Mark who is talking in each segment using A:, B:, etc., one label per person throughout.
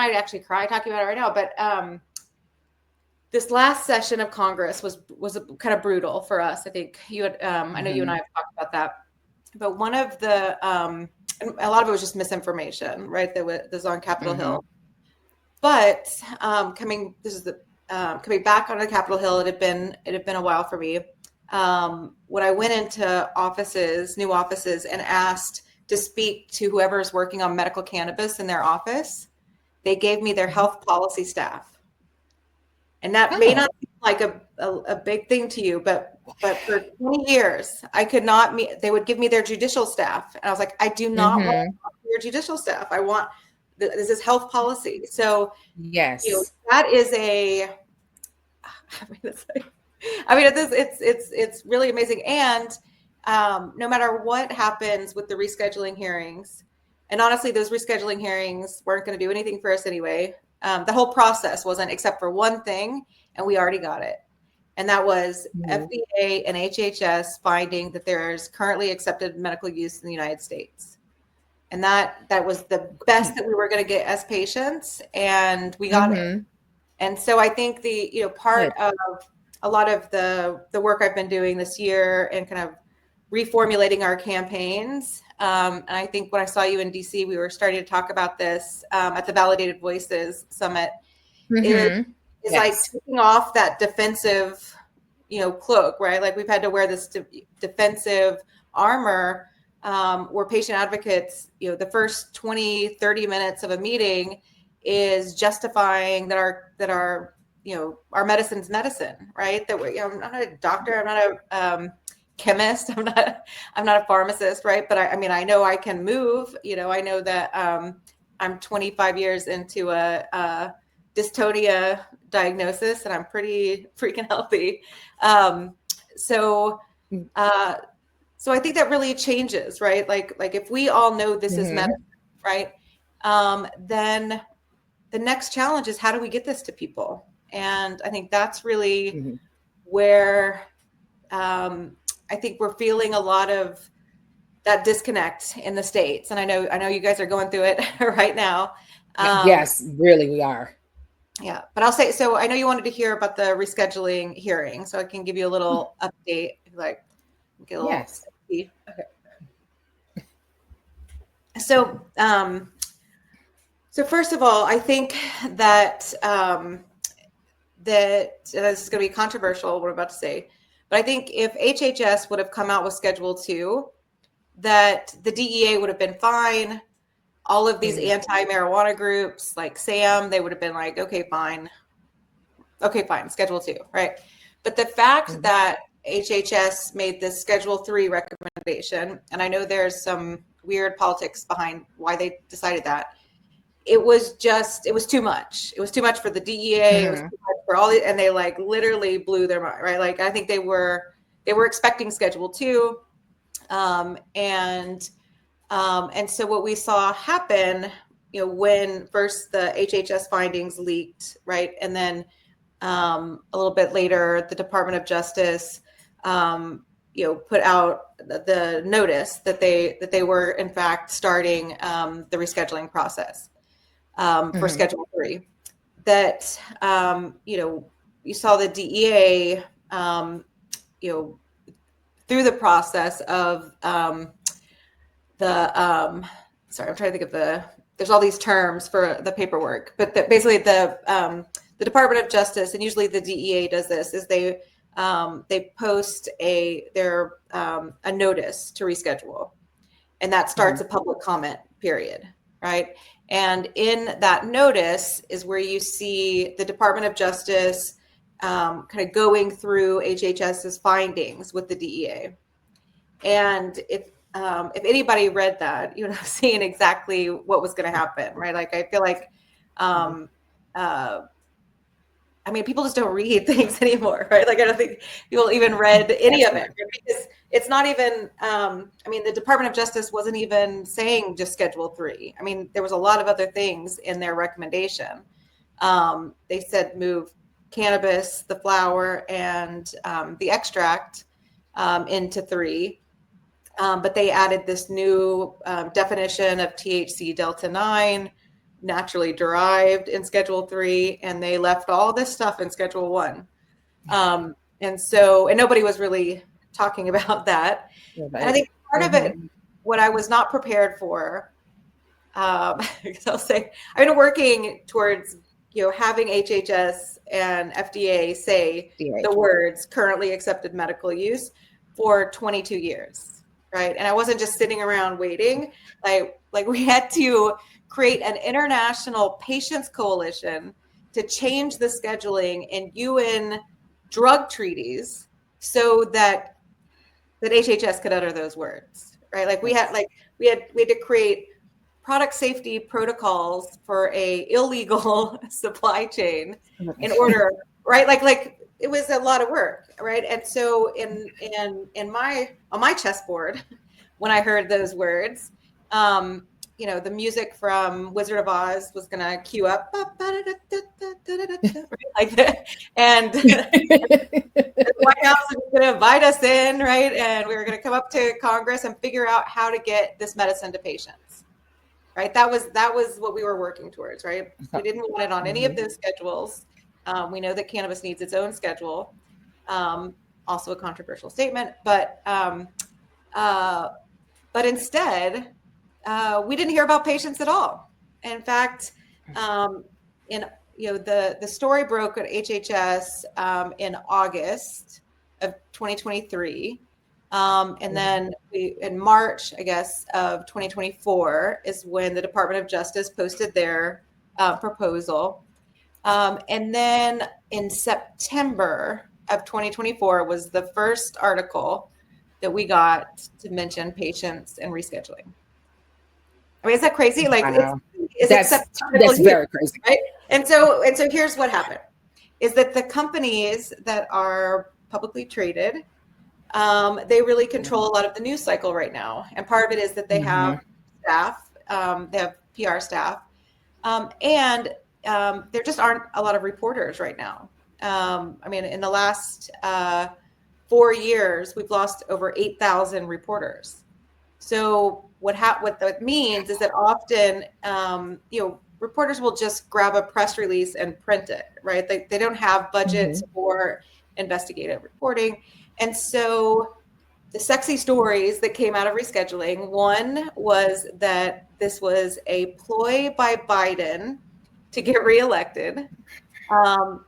A: might actually cry talking about it right now, but this last session of Congress was kind of brutal for us. I think you had, I know you and I have talked about that, but one of the, and a lot of it was just misinformation, right? That was on Capitol Hill. But coming back onto Capitol Hill, it had been a while for me. When I went into new offices, and asked to speak to whoever's working on medical cannabis in their office, they gave me their health policy staff. And that may not seem like a big thing to you, but for 20 years, I could not meet. They would give me their judicial staff, and I was like, I do not want your judicial staff. I want this is health policy. So
B: yes,
A: that is a. It's really amazing. And no matter what happens with the rescheduling hearings, and honestly, those rescheduling hearings weren't going to do anything for us anyway. The whole process wasn't, except for one thing, and we already got it. And that was FDA and HHS finding that there's currently accepted medical use in the United States. And that was the best that we were going to get as patients, and we got it. And so I think part of a lot of the work I've been doing this year and kind of reformulating our campaigns. And I think when I saw you in DC, we were starting to talk about this at the Validated Voices Summit. It's like taking off that defensive, cloak, right? Like we've had to wear this defensive armor where patient advocates, the first 20, 30 minutes of a meeting is justifying that our medicine's medicine, right? That I'm not a doctor, I'm not a chemist, I'm not a pharmacist, right? But I know I can move. I know that I'm 25 years into a dystonia diagnosis, and I'm pretty freaking healthy. So I think that really changes, right? Like if we all know this is medicine, right? Then the next challenge is, how do we get this to people? And I think that's really where I think we're feeling a lot of that disconnect in the States. And I know you guys are going through it right now.
B: Yes, really, we are.
A: Yeah, but I'll say, so I know you wanted to hear about the rescheduling hearing, so I can give you a little update, like get a little.
B: Yes.
A: Okay. So first of all, I think that this is going to be controversial, what I'm about to say, but I think if HHS would have come out with Schedule 2, that the DEA would have been fine. All of these anti-marijuana groups like SAM, they would have been like, okay, fine, Schedule 2, right? But the fact that HHS made this Schedule 3 recommendation, and I know there's some weird politics behind why they decided that, it was too much. It was too much for the DEA. It was too much for all and they like literally blew their mind, right? Like I think they were expecting Schedule 2, and so what we saw happen, when first the HHS findings leaked, right, and then a little bit later the Department of Justice, put out the notice that they were in fact starting the rescheduling process for Schedule 3. That you saw the DEA, through the process of sorry, I'm trying to think of there's all these terms for the paperwork, but basically the Department of Justice, and usually the DEA does this, is they post a notice to reschedule, and that starts a public comment period, right? And in that notice is where you see the Department of Justice kind of going through HHS's findings with the DEA. And if anybody read that, you would have seen exactly what was going to happen, right? Like I feel like, people just don't read things anymore, right? Like I don't think people even read any of it, because it's not even. The Department of Justice wasn't even saying just Schedule 3. There was a lot of other things in their recommendation. They said move cannabis, the flower, and the extract into 3. But they added this new definition of THC Delta 9, naturally derived in Schedule 3, and they left all this stuff in Schedule 1. And nobody was really talking about that. And I think part of it, what I was not prepared for, because I'll say, I've been working towards, having HHS and FDA say the words currently accepted medical use for 22 years, right? And I wasn't just sitting around waiting. Like we had to create an international patients coalition to change the scheduling in UN drug treaties so that HHS could utter those words, right? Like we had to create product safety protocols for a illegal supply chain in order, right? Like it was a lot of work, right? And so on my chessboard, when I heard those words, the music from Wizard of Oz was gonna cue up, like that, and the White House was gonna invite us in, right? And we were gonna come up to Congress and figure out how to get this medicine to patients. Right. That was what we were working towards. Right. We didn't want it on any of those schedules. We know that cannabis needs its own schedule. Also a controversial statement, but instead, we didn't hear about patients at all. In fact, the story broke at HHS in August of 2023. And then in March, I guess, of 2024 is when the Department of Justice posted their proposal. And then in September of 2024 was the first article that we got to mention patients and rescheduling. I mean, is that crazy? Like,
B: wow. That's very crazy.
A: Right? And so here's what happened is that the companies that are publicly traded, they really control a lot of the news cycle right now. And part of it is that they have staff, they have PR staff, and there just aren't a lot of reporters right now. I mean, in the last 4 years, we've lost over 8,000 reporters. So what that means is that often, reporters will just grab a press release and print it, right? They don't have budgets for investigative reporting. And so the sexy stories that came out of rescheduling, one was that this was a ploy by Biden to get reelected, and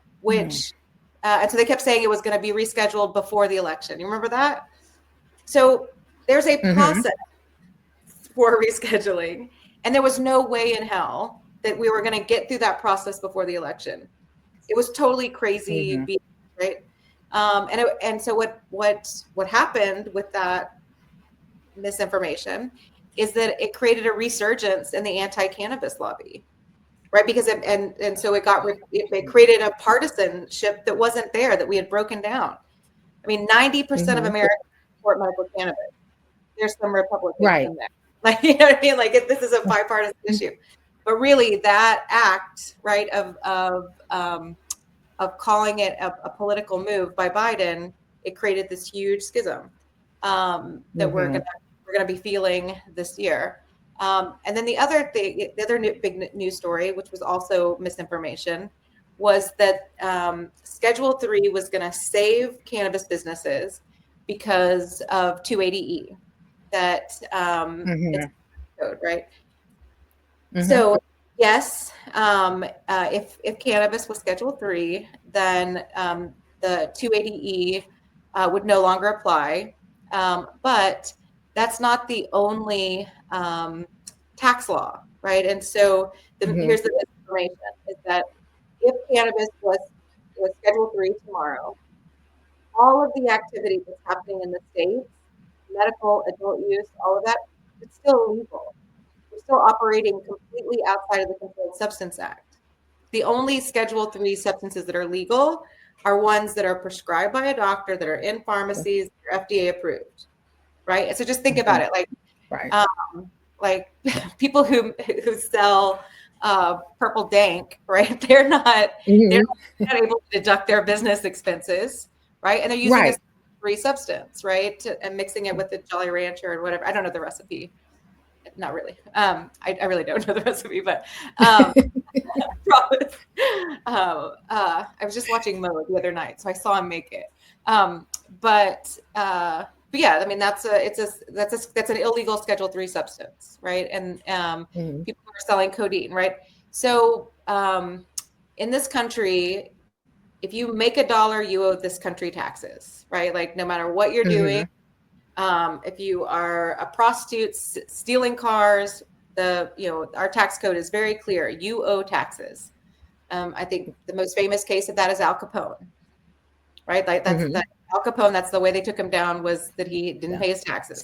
A: so they kept saying it was going to be rescheduled before the election. You remember that? So there's a process for rescheduling, and there was no way in hell that we were going to get through that process before the election. It was totally crazy, right? And so what happened with that misinformation is that it created a resurgence in the anti-cannabis lobby, right? Because it created a partisanship that wasn't there, that we had broken down. I mean, 90% of Americans support medical cannabis. There's some Republicans in there. Like, you know what I mean? Like, this is a bipartisan issue. But really, that act, right, of calling it a political move by Biden, it created this huge schism that we're gonna be feeling this year. And then the other big news story, which was also misinformation, was that Schedule 3 was going to save cannabis businesses because of 280E. That it's code, right? So yes, if cannabis was Schedule 3, then the 280E would no longer apply. But that's not the only tax law, right? And so here's the information: is that if cannabis was Schedule 3 tomorrow, all of the activity that's happening in the states, medical, adult use, all of that, it's still illegal. We're still operating completely outside of the Controlled Substance Act. The only Schedule 3 substances that are legal are ones that are prescribed by a doctor, that are in pharmacies, that are FDA approved, right? And so just think about it, like people who sell purple dank, right? They're not able to deduct their business expenses, right? And they're using a free substance, right? And mixing it with the Jolly Rancher or whatever. I don't know the recipe. not really. I really don't know the recipe, but I was just watching Mo the other night, so I saw him make it. But yeah, I mean that's an illegal Schedule III substance, right? And people are selling codeine, right? So in this country, if you make $1, you owe this country taxes, right? Like no matter what you're doing. If you are a prostitute stealing cars, our tax code is very clear. You owe taxes. I think the most famous case of that is Al Capone, right? Like that's Al Capone. That's the way they took him down, was that he didn't pay his taxes.